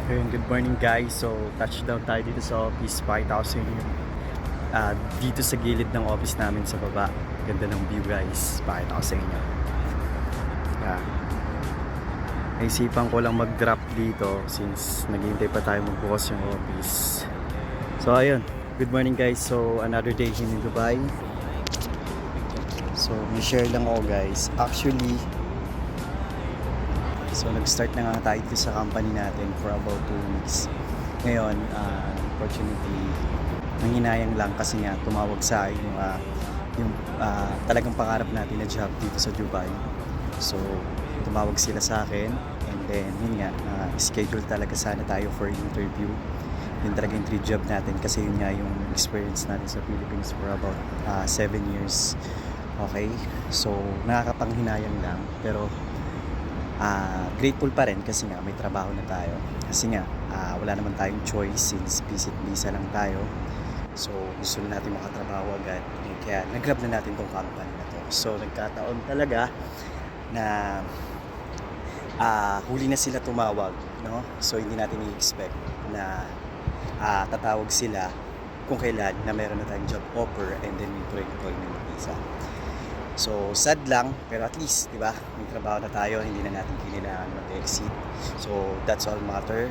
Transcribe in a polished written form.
Ayun, good morning guys. So, touchdown tayo dito sa office. Pakita ko sa inyo dito sa gilid ng office namin sa baba. Ganda ng view guys. Pakita ko sa inyo. Yeah. Naisipan ko lang mag-drop dito since naghihintay pa tayo magbukas yung office. So, ayun. Good morning guys. So, another day here in Dubai. So, may share lang ako guys. Actually, so nag-start na nga tayo dito sa company natin for about 2 weeks. Ngayon, unfortunately, nanghinayang lang kasi nga tumawag sa akin yung talagang pangarap natin na job dito sa Dubai. So, tumawag sila sa akin and then yun nga, schedule talaga sana tayo for interview. Yun talaga yung 3 job natin kasi yun nga yung experience natin sa Philippines for about 7 years. Okay? So, nakakapanghinayang lang pero grateful pa rin kasi nga may trabaho na tayo kasi nga wala naman tayong choice since visit visa lang tayo, so gusto na natin makatrabaho agad kaya nag-grab na natin tong company na to. So nagkataon talaga na huli na sila tumawag, no? So hindi natin i-expect na tatawag sila kung kailan na meron na tayong job offer and then may employment visa. So, sad lang, pero at least, di ba, may trabaho na tayo, hindi na natin kailangan mag-exit. So, that's all matter.